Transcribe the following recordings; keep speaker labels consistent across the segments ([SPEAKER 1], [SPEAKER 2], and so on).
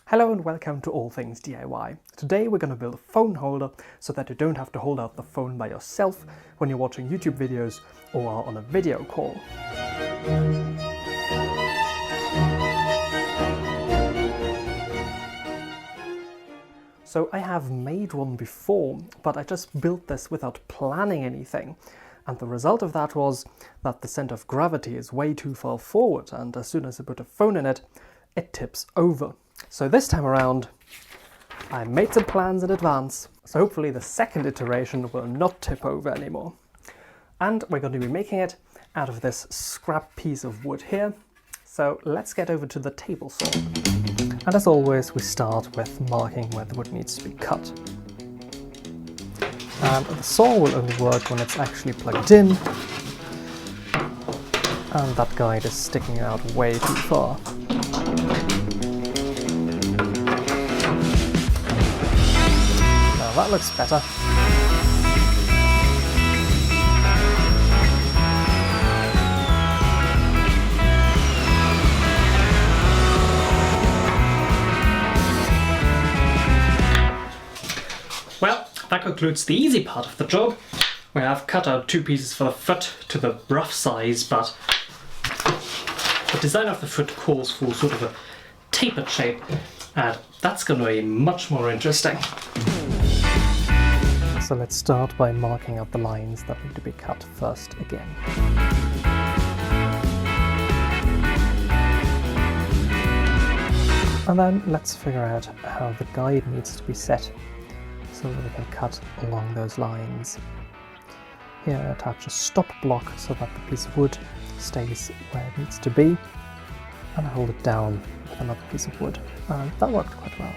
[SPEAKER 1] Hello and welcome to All Things DIY. Today we're going to build a phone holder so that you don't have to hold out the phone by yourself when you're watching YouTube videos or are on a video call. So I have made one before, but I just built this without planning anything. And the result of that was that the center of gravity is way too far forward, and as soon as I put a phone in it, it tips over. So this time around, I made some plans in advance, so hopefully the second iteration will not tip over anymore. And we're going to be making it out of this scrap piece of wood here. So let's get over to the table saw. And as always, we start with marking where the wood needs to be cut. And the saw will only work when it's actually plugged in. And that guide is sticking out way too far. Now that looks better. Well, that concludes the easy part of the job, where I've cut out two pieces for the foot to the rough size, but the design of the foot calls for sort of a tapered shape, and that's going to be much more interesting. So let's start by marking out the lines that need to be cut first again. And then let's figure out how the guide needs to be set so that we can cut along those lines. Here I attach a stop block so that the piece of wood stays where it needs to be, and I hold it down with another piece of wood, and that worked quite well.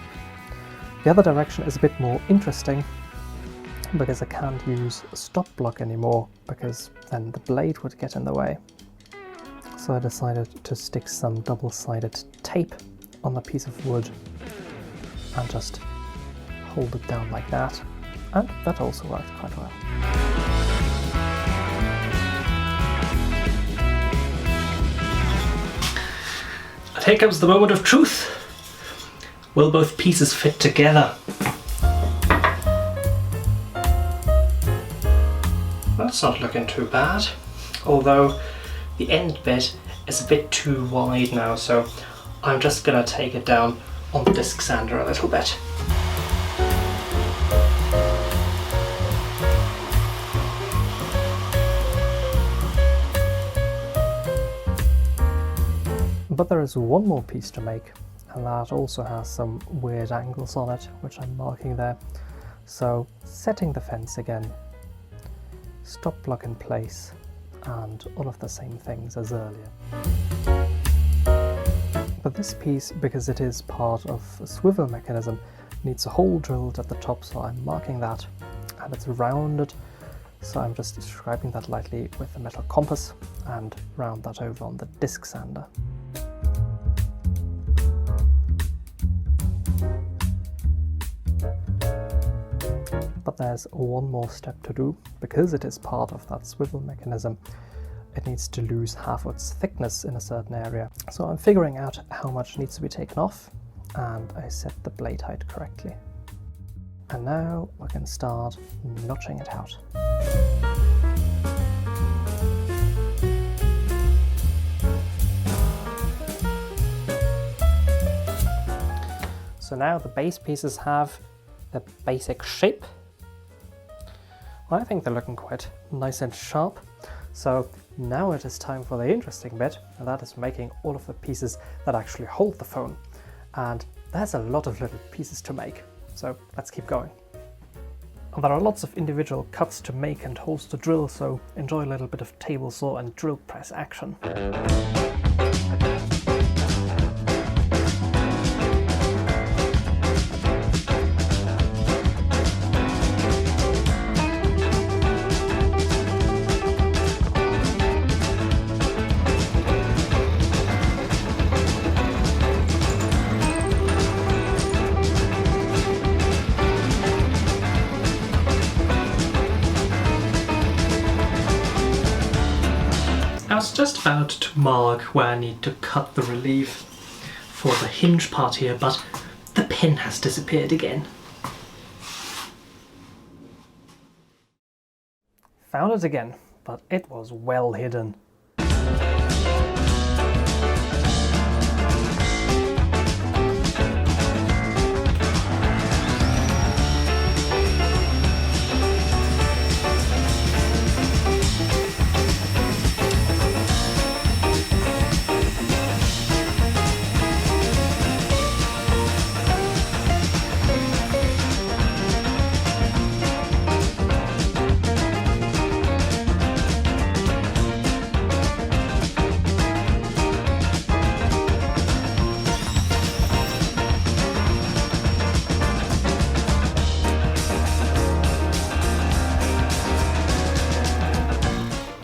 [SPEAKER 1] The other direction is a bit more interesting because I can't use a stop block anymore because then the blade would get in the way. So I decided to stick some double-sided tape on the piece of wood and just hold it down like that, and that also worked quite well. And here comes the moment of truth. Will both pieces fit together? That's not looking too bad, although the end bit is a bit too wide now, so I'm just gonna take it down on the disc sander a little bit. But there is one more piece to make, and that also has some weird angles on it, which I'm marking there. So setting the fence again, stop block in place, and all of the same things as earlier. But this piece, because it is part of a swivel mechanism, needs a hole drilled at the top, so I'm marking that, and it's rounded, so I'm just describing that lightly with a metal compass and round that over on the disc sander. But there's one more step to do. Because it is part of that swivel mechanism, it needs to lose half its thickness in a certain area. So I'm figuring out how much needs to be taken off, and I set the blade height correctly. And now we can start notching it out. So now the base pieces have the basic shape. I think they're looking quite nice and sharp. So now it is time for the interesting bit, and that is making all of the pieces that actually hold the phone. And there's a lot of little pieces to make, so let's keep going. And there are lots of individual cuts to make and holes to drill, so enjoy a little bit of table saw and drill press action. I was just about to mark where I need to cut the relief for the hinge part here, but the pin has disappeared again. Found it again, but it was well hidden.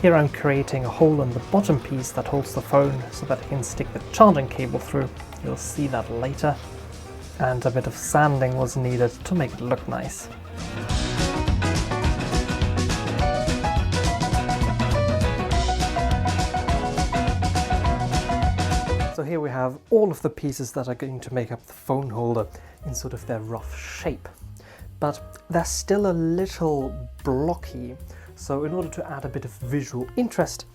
[SPEAKER 1] Here I'm creating a hole in the bottom piece that holds the phone so that I can stick the charging cable through. You'll see that later. And a bit of sanding was needed to make it look nice. So here we have all of the pieces that are going to make up the phone holder in sort of their rough shape. But they're still a little blocky. So in order to add a bit of visual interest,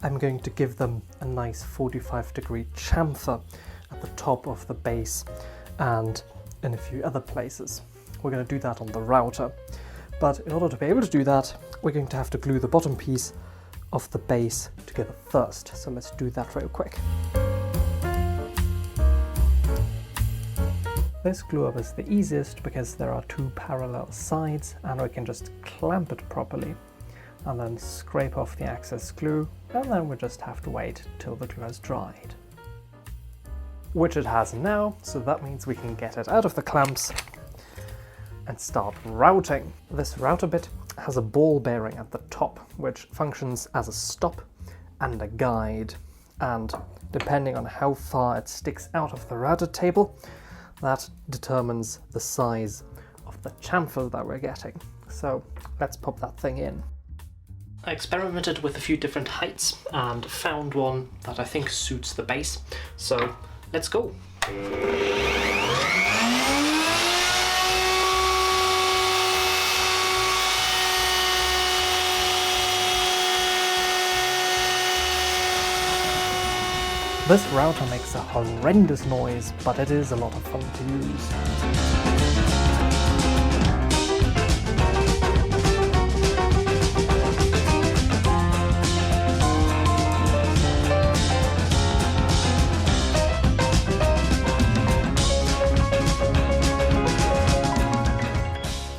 [SPEAKER 1] I'm going to give them a nice 45-degree chamfer at the top of the base and in a few other places. We're going to do that on the router. But in order to be able to do that, we're going to have to glue the bottom piece of the base together first. So let's do that real quick. This glue up is the easiest because there are two parallel sides and we can just clamp it properly. And then scrape off the excess glue, and then we just have to wait till the glue has dried. Which it has now, so that means we can get it out of the clamps and start routing. This router bit has a ball bearing at the top, which functions as a stop and a guide. And depending on how far it sticks out of the router table, that determines the size of the chamfer that we're getting. So let's pop that thing in. I experimented with a few different heights and found one that I think suits the base, so let's go. This router makes a horrendous noise, but it is a lot of fun to use.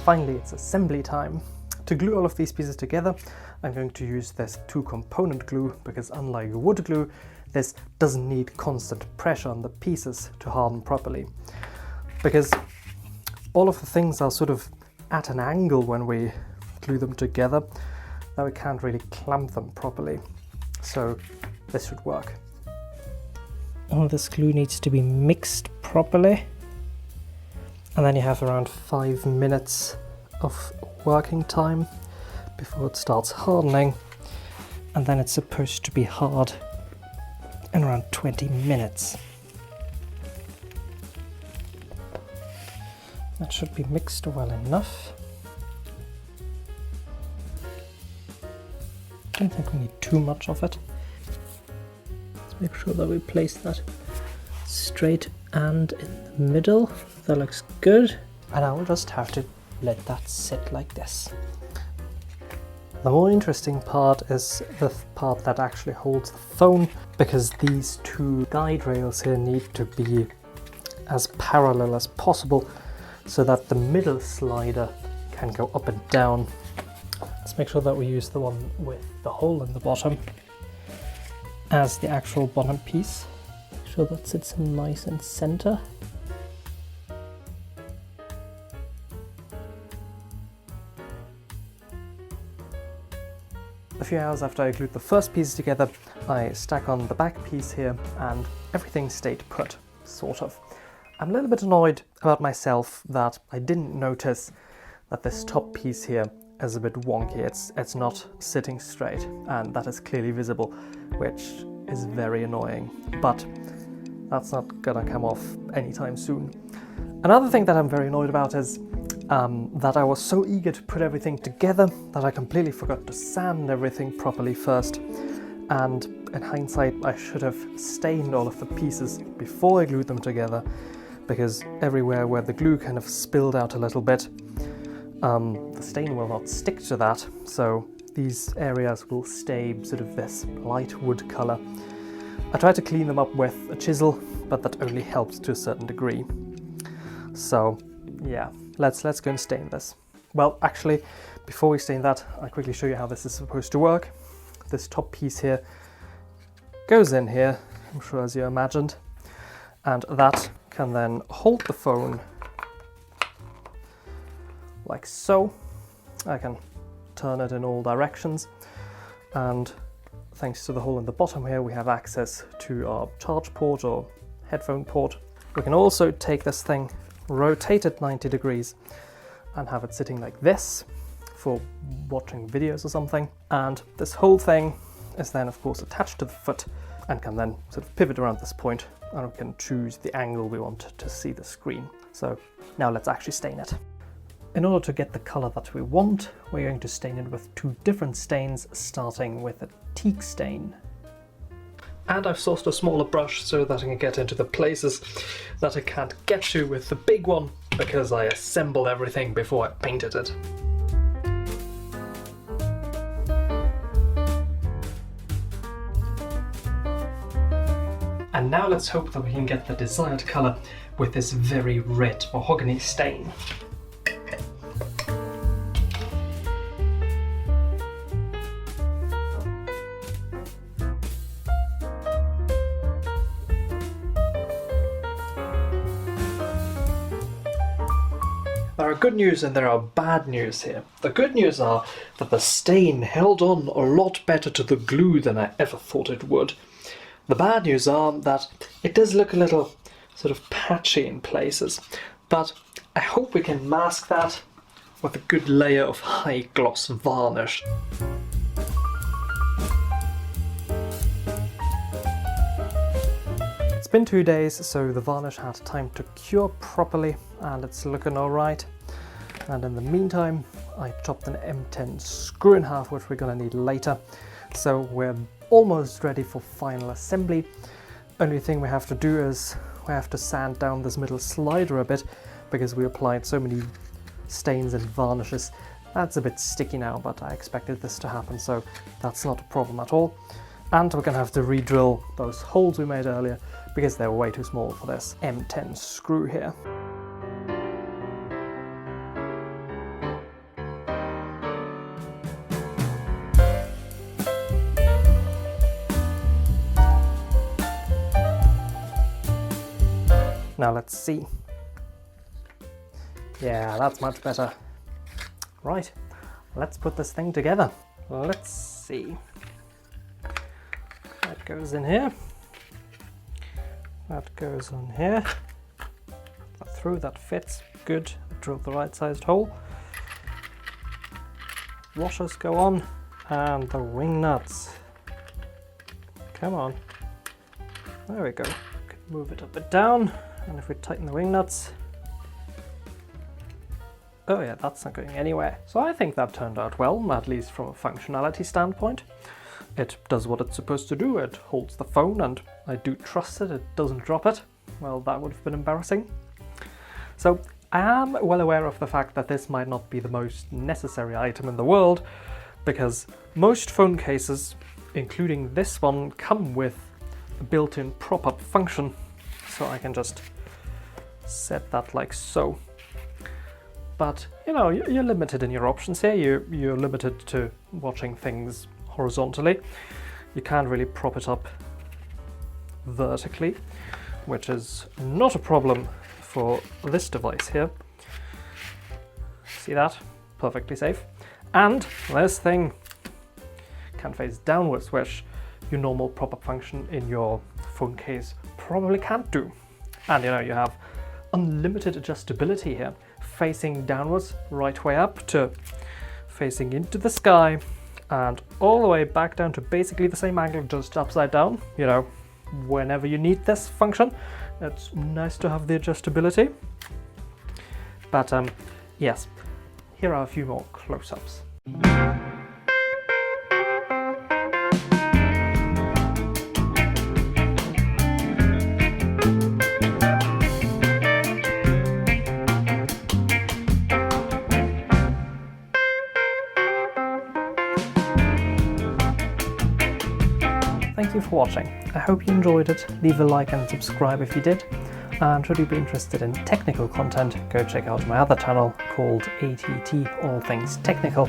[SPEAKER 1] Finally, it's assembly time. To glue all of these pieces together, I'm going to use this two-component glue because unlike wood glue, this doesn't need constant pressure on the pieces to harden properly. Because all of the things are sort of at an angle when we glue them together, that we can't really clamp them properly. So this should work. All this glue needs to be mixed properly. And then you have around 5 minutes of working time before it starts hardening. And then it's supposed to be hard in around 20 minutes. That should be mixed well enough. I don't think we need too much of it. Let's make sure that we place that straight and in the middle. That looks good. And I will just have to let that sit like this. The more interesting part is the part that actually holds the phone, because these two guide rails here need to be as parallel as possible so that the middle slider can go up and down. Let's make sure that we use the one with the hole in the bottom as the actual bottom piece. Make sure that sits nice in center. A few hours after I glued the first pieces together, I stack on the back piece here and everything stayed put, sort of. I'm a little bit annoyed about myself that I didn't notice that this top piece here is a bit wonky. It's not sitting straight, and that is clearly visible, which is very annoying. But that's not gonna come off anytime soon. Another thing that I'm very annoyed about is that I was so eager to put everything together that I completely forgot to sand everything properly first. And in hindsight, I should have stained all of the pieces before I glued them together, because everywhere where the glue kind of spilled out a little bit, the stain will not stick to that, so these areas will stay sort of this light wood color. I tried to clean them up with a chisel, but that only helps to a certain degree. So yeah, let's go and stain this. Well, actually, before we stain that, I'll quickly show you how this is supposed to work. This top piece here goes in here, I'm sure as you imagined, and that can then hold the phone like so. I can turn it in all directions, and thanks to the hole in the bottom here, we have access to our charge port or headphone port. We can also take this thing, rotate it 90 degrees, and have it sitting like this for watching videos or something. And this whole thing is then of course attached to the foot and can then sort of pivot around this point, and we can choose the angle we want to see the screen. So now let's actually stain it. In order to get the color that we want, we're going to stain it with two different stains, starting with a teak stain. And I've sourced a smaller brush so that I can get into the places that I can't get to with the big one, because I assembled everything before I painted it. And now let's hope that we can get the desired color with this very red mahogany stain. There are good news and there are bad news here. The good news are that the stain held on a lot better to the glue than I ever thought it would. The bad news are that it does look a little sort of patchy in places, but I hope we can mask that with a good layer of high gloss varnish. It's been 2 days, so the varnish had time to cure properly and it's looking alright. And in the meantime, I chopped an M10 screw in half, which we're gonna need later. So we're almost ready for final assembly. Only thing we have to do is we have to sand down this middle slider a bit, because we applied so many stains and varnishes. That's a bit sticky now, but I expected this to happen, so that's not a problem at all. And we're gonna have to re-drill those holes we made earlier, because they were way too small for this M10 screw here. Now let's see. Yeah, that's much better. Right, let's put this thing together. Let's see. That goes in here. That goes on here. That through, that fits. Good. Drilled the right sized hole. Washers go on, and the wing nuts. Come on. There we go. Move it up and down. And if we tighten the wing nuts, oh yeah, that's not going anywhere. So I think that turned out well, at least from a functionality standpoint. It does what it's supposed to do, it holds the phone, and I do trust it doesn't drop it. Well, that would have been embarrassing. So I am well aware of the fact that this might not be the most necessary item in the world, because most phone cases, including this one, come with a built-in prop-up function. So I can just set that like so. But you know, you're limited in your options here. You're limited to watching things horizontally. You can't really prop it up vertically, which is not a problem for this device here. See that? Perfectly safe. And this thing can face downwards, which your normal prop-up function in your phone case probably can't do. And you know, you have unlimited adjustability here, facing downwards right way up to facing into the sky, and all the way back down to basically the same angle, just upside down. You know, whenever you need this function, it's nice to have the adjustability. But yes, here are a few more close-ups. Thank you for watching. I hope you enjoyed it. Leave a like and subscribe if you did. And should you be interested in technical content, go check out my other channel called ATT All Things Technical.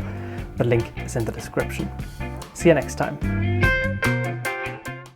[SPEAKER 1] The link is in the description. See you next time.